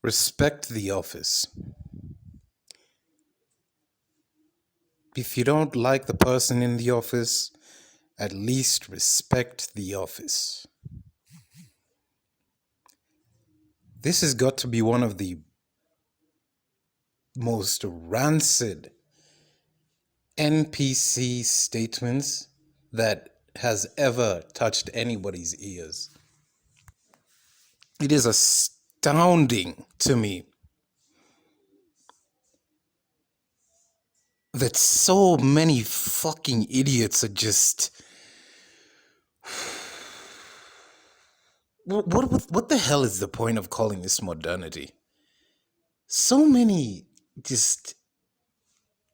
Respect the office. If you don't like the person in the office, at least respect the office. This has got to be one of the most rancid NPC statements that has ever touched anybody's ears. It is astounding to me that so many fucking idiots are just... What the hell is the point of calling this modernity? So many just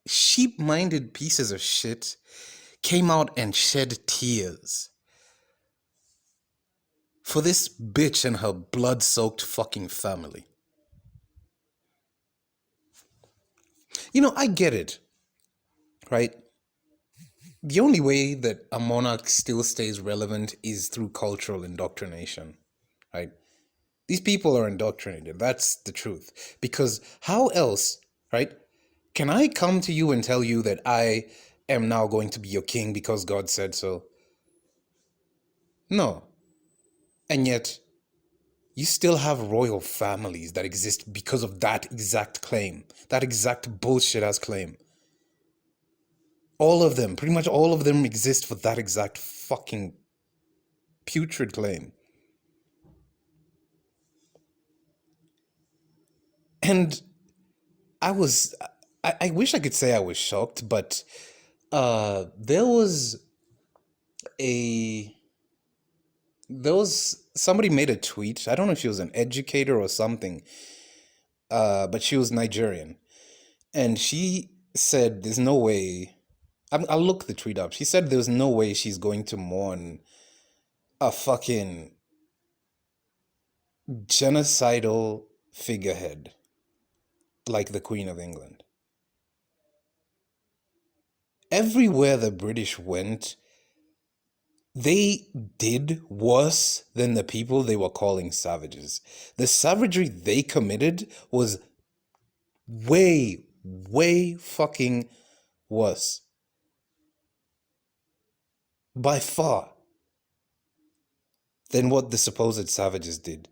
sheep-minded pieces of shit came out and shed tears for this bitch and her blood-soaked fucking family. You know, I get it, right? The only way that a monarch still stays relevant is through cultural indoctrination, right? These people are indoctrinated. That's the truth. Because how else, right? Can I come to you and tell you that I am now going to be your king because God said so? No. And yet, you still have royal families that exist because of that exact claim. That exact bullshit-ass claim. All of them, pretty much all of them exist for that exact fucking putrid claim. And I wish I could say I was shocked, but there was somebody made a tweet. I don't know if she was an educator or something, but she was Nigerian. And she said there's no way... I'll look the tweet up. She said there's no way she's going to mourn a fucking genocidal figurehead like the Queen of England. Everywhere the British went, they did worse than the people they were calling savages. The savagery they committed was way, way fucking worse. By far. Than what the supposed savages did.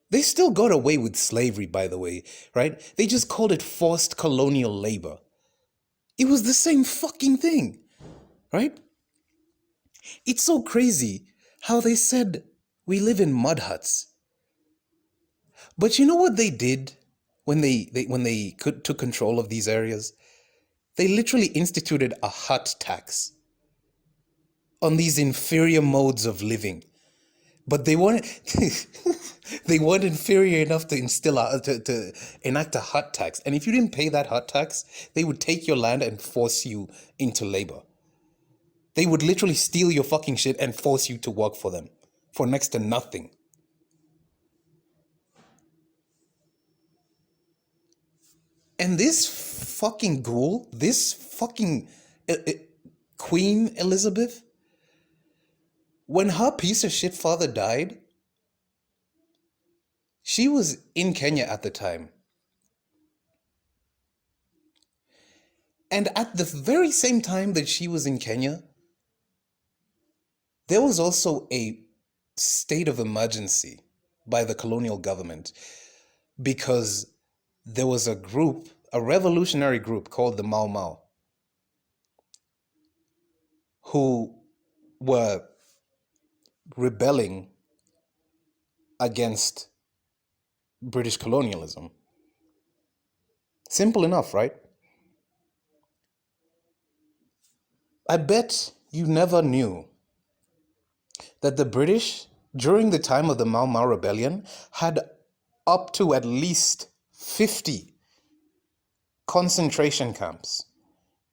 They still got away with slavery, by the way, right? They just called it forced colonial labor. It was the same fucking thing, right? It's so crazy how they said we live in mud huts. But you know what they did when they took control of these areas? They literally instituted a hut tax on these inferior modes of living. But they weren't they weren't inferior enough to to enact a hut tax. And if you didn't pay that hut tax, they would take your land and force you into labor. They would literally steal your fucking shit and force you to work for them for next to nothing. And this fucking ghoul, this fucking Queen Elizabeth, when her piece of shit father died, she was in Kenya at the time. And at the very same time that she was in Kenya, there was also a state of emergency by the colonial government because there was a group, a revolutionary group called the Mau Mau, who were rebelling against British colonialism. Simple enough, right? I bet you never knew that the British, during the time of the Mau Mau Rebellion, had up to at least 50 concentration camps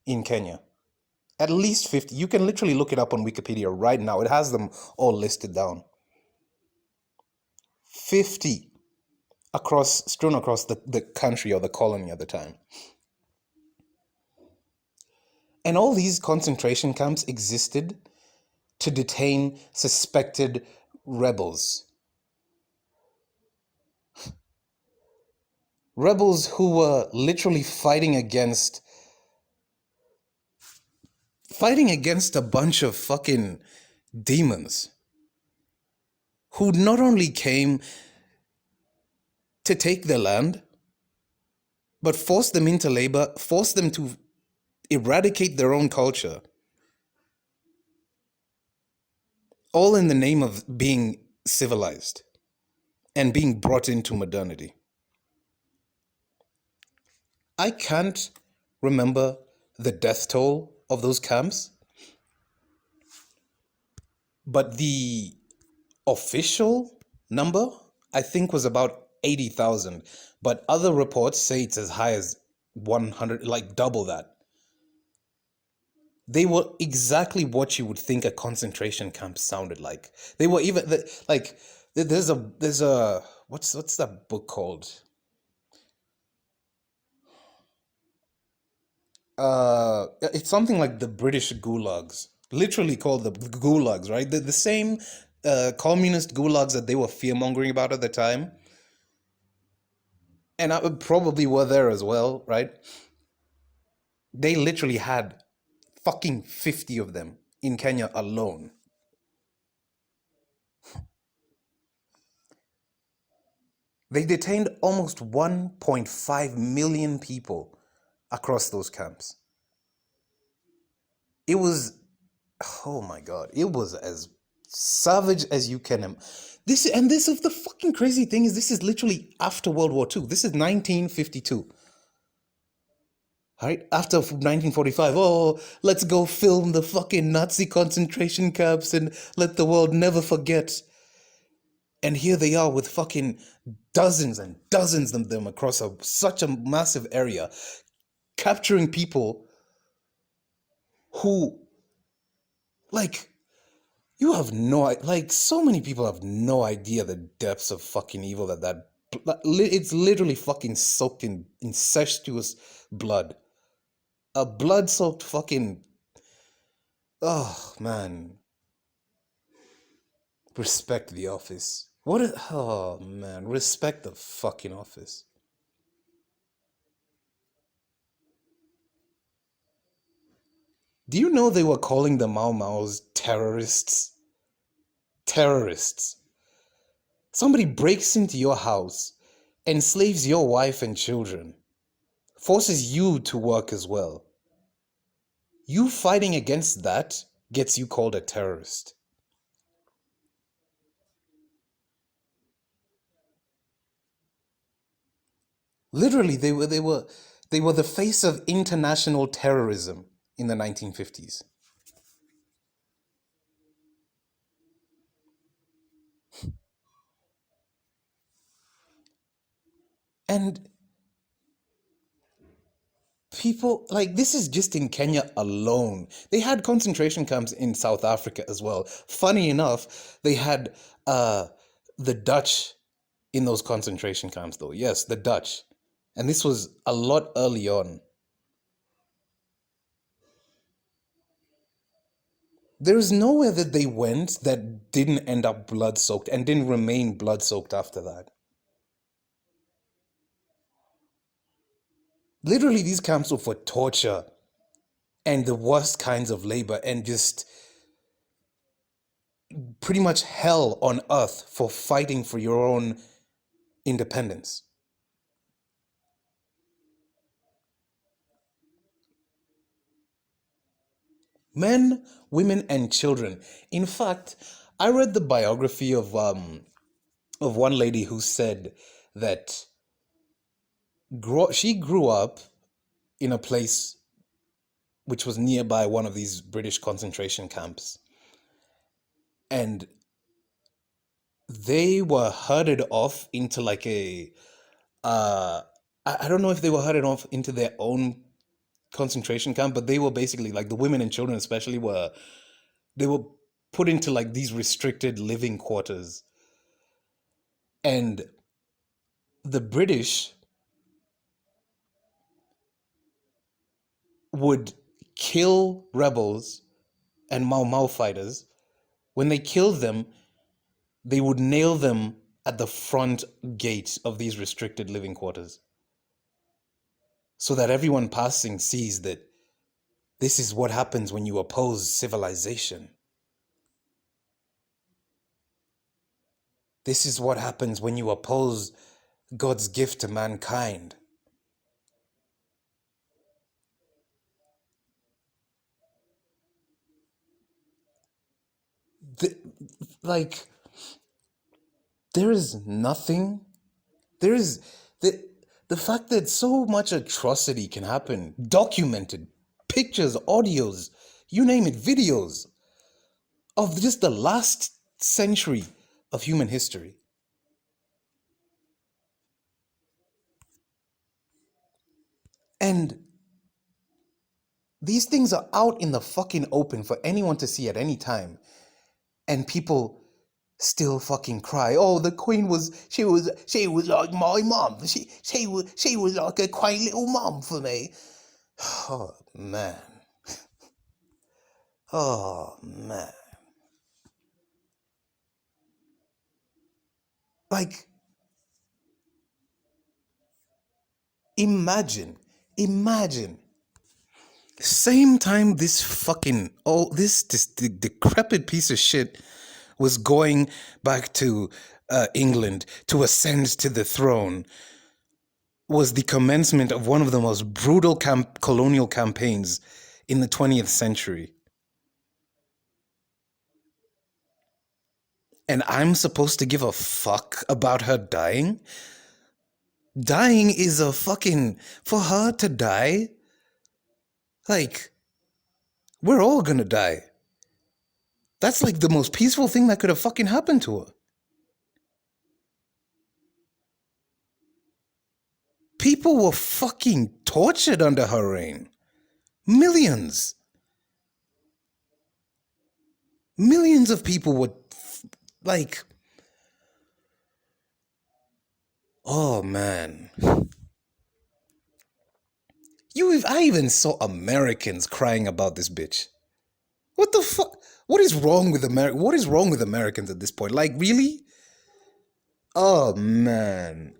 in Kenya. At least 50. You can literally look it up on Wikipedia right now. It has them all listed down. 50 strewn across the country or the colony at the time. And all these concentration camps existed to detain suspected rebels. Rebels who were literally fighting against a bunch of fucking demons who not only came to take their land, but forced them into labor, forced them to eradicate their own culture, all in the name of being civilized and being brought into modernity. I can't remember the death toll of those camps, but the official number, I think, was about 80,000. But other reports say it's as high as 100, like double that. They were exactly what you would think a concentration camp sounded like. They were even like there's a what's that book called? It's something like the British gulags, literally called the gulags, right? The same communist gulags that they were fear mongering about at the time, and I probably were there as well, right? They literally had fucking 50 of them in Kenya alone. They detained almost 1.5 million people across those camps. It was, oh my God, it was as savage as you can. This is the fucking crazy thing is this is literally after World War II. This is 1952. Right? After 1945, oh, let's go film the fucking Nazi concentration camps and let the world never forget. And here they are with fucking dozens and dozens of them across such a massive area, capturing people who, like, you have no, like, so many people have no idea the depths of fucking evil it's literally fucking soaked in incestuous blood. A blood-soaked fucking, oh, man. Respect the office. Oh, man, respect the fucking office. Do you know they were calling the Mau Maus terrorists? Terrorists. Somebody breaks into your house, enslaves your wife and children, forces you to work as well. You fighting against that gets you called a terrorist. Literally, they were the face of international terrorism in the 1950s. And people, like, this is just in Kenya alone. They had concentration camps in South Africa as well. Funny enough, they had the Dutch in those concentration camps, though. Yes, the Dutch. And this was a lot early on. There is nowhere that they went that didn't end up blood-soaked and didn't remain blood-soaked after that. Literally, these camps were for torture and the worst kinds of labor and just pretty much hell on earth for fighting for your own independence. Men, women, and children. In fact, I read the biography of one lady who said that she grew up in a place which was nearby one of these British concentration camps. And they were herded off into like I don't know if they were herded off into their own concentration camp, but they were basically like the women and children especially they were put into like these restricted living quarters. And the British would kill rebels and Mau Mau fighters. When they killed them, they would nail them at the front gate of these restricted living quarters. so that everyone passing sees that this is what happens when you oppose civilization. This is what happens when you oppose God's gift to mankind. The, like, there is nothing. There is the fact that so much atrocity can happen, documented, pictures, audios, you name it, videos of just the last century of human history. And these things are out in the fucking open for anyone to see at any time. And people still fucking cry. Oh, the queen she was like my mum. She was like a quaint little mum for me. Oh man. Oh man. Like, imagine. Same time this fucking this decrepit piece of shit was going back to England to ascend to the throne was the commencement of one of the most brutal colonial campaigns in the 20th century. And I'm supposed to give a fuck about her dying? Dying is a fucking... For her to die? Like, we're all gonna die. That's like the most peaceful thing that could have fucking happened to her. People were fucking tortured under her reign. Millions. Millions of people were like... Oh man. I even saw Americans crying about this bitch. What the fuck? What is wrong with What is wrong with Americans at this point? Like, really? Oh man.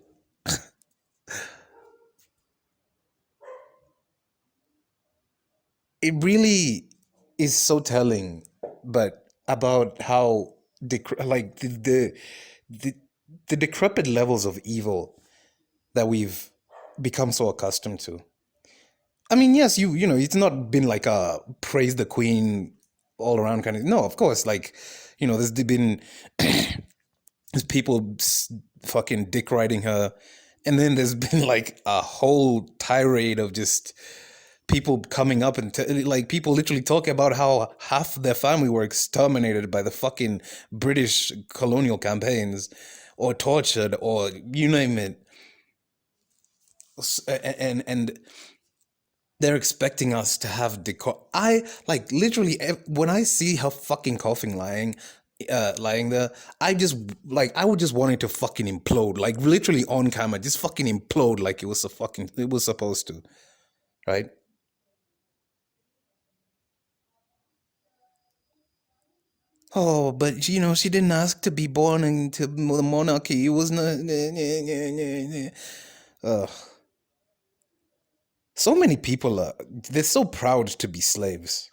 It really is so telling, but about how like the decrepit levels of evil that we've become so accustomed to. I mean, yes, you know, it's not been like a praise the queen all around kind of. No, of course, like, you know, there's been there's people fucking dick riding her, and then there's been like a whole tirade of just people coming up and like people literally talking about how half their family were exterminated by the fucking British colonial campaigns, or tortured, or you name it. And they're expecting us to have decor. I like literally when I see her fucking coughing, lying there, I just like I would just want it to fucking implode, like literally on camera, just fucking implode like it was supposed to, right? Oh, but you know, she didn't ask to be born into the monarchy. It was not. Ugh. So many people they're so proud to be slaves.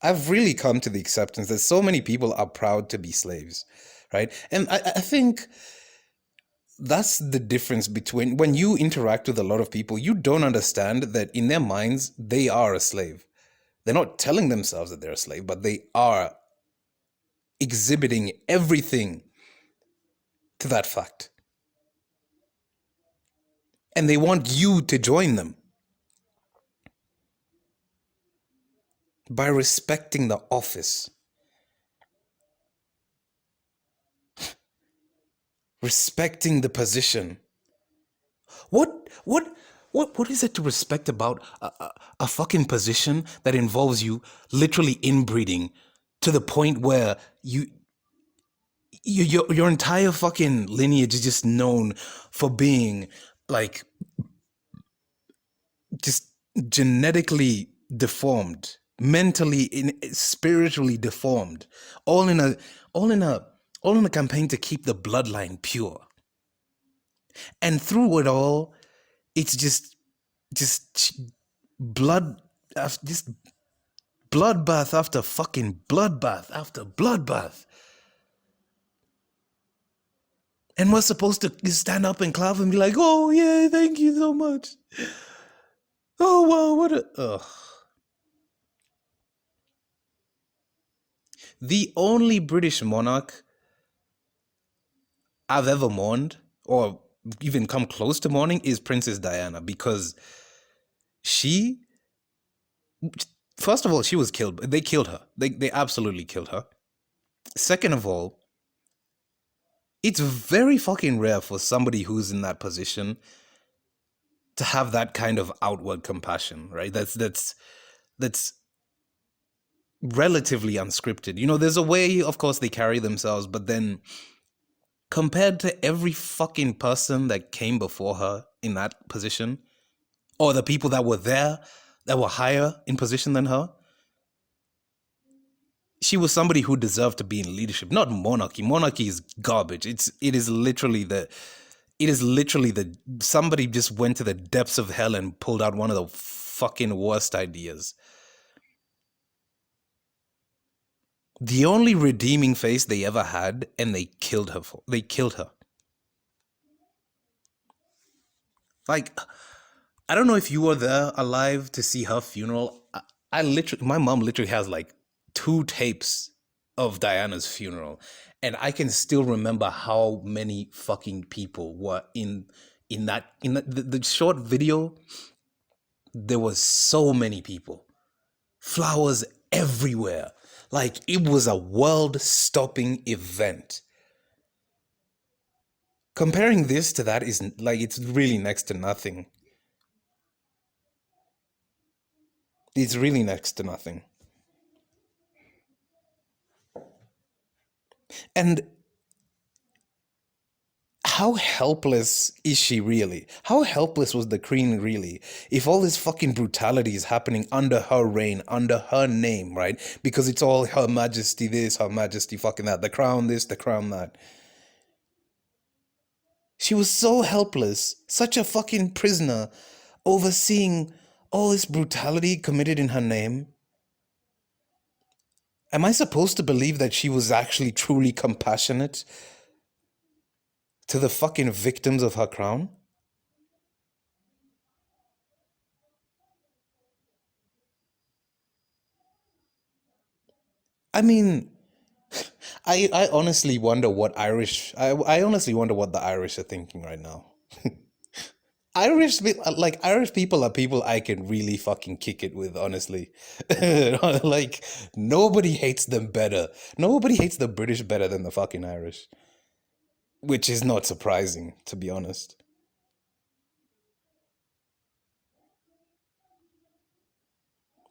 I've really come to the acceptance that so many people are proud to be slaves, right? And I think that's the difference between when you interact with a lot of people, you don't understand that in their minds, they are a slave. They're not telling themselves that they're a slave, but they are exhibiting everything to that fact. And they want you to join them by respecting the office, respecting the position. What is it to respect about a fucking position that involves you literally inbreeding to the point where your entire fucking lineage is just known for being like just genetically deformed, mentally spiritually deformed, all in a campaign to keep the bloodline pure. And through it all, it's just just blood, just bloodbath after fucking bloodbath after bloodbath. And we're supposed to stand up and clap and be like, oh, yeah, thank you so much. Oh, wow, what a... Ugh. The only British monarch I've ever mourned, or even come close to mourning, is Princess Diana, because she... First of all, she was killed. They killed her. They absolutely killed her. Second of all, it's very fucking rare for somebody who's in that position to have that kind of outward compassion, right? That's relatively unscripted. You know, there's a way, of course, they carry themselves, but then compared to every fucking person that came before her in that position, or the people that were there that were higher in position than her, she was somebody who deserved to be in leadership, not monarchy. Monarchy is garbage. It is literally the somebody just went to the depths of hell and pulled out one of the fucking worst ideas. The only redeeming face they ever had, and they killed her for. They killed her. Like, I don't know if you were there alive to see her funeral. My mom literally has like 2 tapes of Diana's funeral, and I can still remember how many fucking people were in the short video. There was so many people, flowers everywhere. Like, it was a world-stopping event. Comparing this to that is like, it's really next to nothing. It's really next to nothing. And how helpless is she really? How helpless was the queen really? If all this fucking brutality is happening under her reign, under her name, right? Because it's all Her Majesty this, Her Majesty fucking that, the crown this, the crown that. She was so helpless, such a fucking prisoner, overseeing all this brutality committed in her name. Am I supposed to believe that she was actually truly compassionate to the fucking victims of her crown? I mean, I honestly wonder what I honestly wonder what the Irish are thinking right now. Irish people are people I can really fucking kick it with, honestly. Like, nobody hates them better. Nobody hates the British better than the fucking Irish. Which is not surprising, to be honest.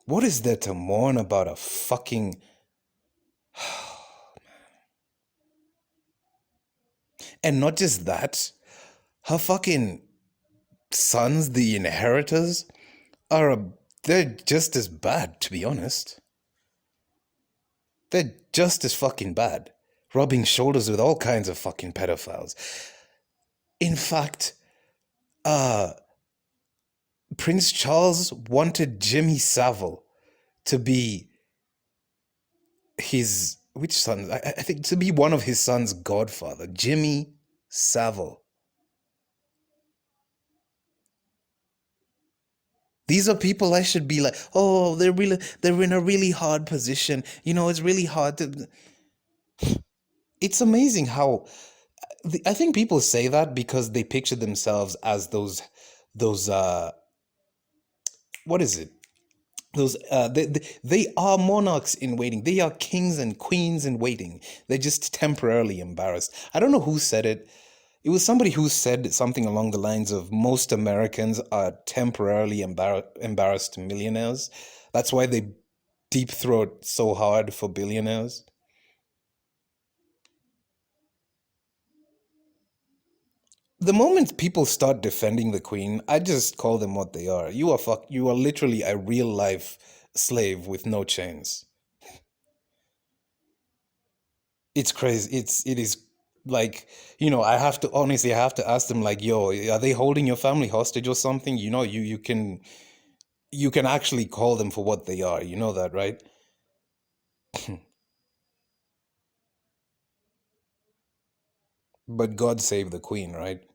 What is there to mourn about a fucking... And not just that, her fucking sons, the inheritors, they're just as bad, to be honest. They're just as fucking bad, rubbing shoulders with all kinds of fucking pedophiles. In fact, Prince Charles wanted Jimmy Savile to be his... Which son? I think to be one of his son's godfather, Jimmy Savile. These are people I should be like, oh, they're in a really hard position. You know, it's really hard to... It's amazing how... I think people say that because they picture themselves as those what is it? They are monarchs in waiting. They are kings and queens in waiting. They're just temporarily embarrassed. I don't know who said it. It was somebody who said something along the lines of most Americans are temporarily embarrassed millionaires. That's why they deep throat so hard for billionaires. The moment people start defending the queen, I just call them what they are. You are literally a real life slave with no chains. It's crazy. It is like, I have to honestly, I have to ask them, like, yo, are they holding your family hostage or something? You can actually call them for what they are. You know that, right? But God save the queen, right?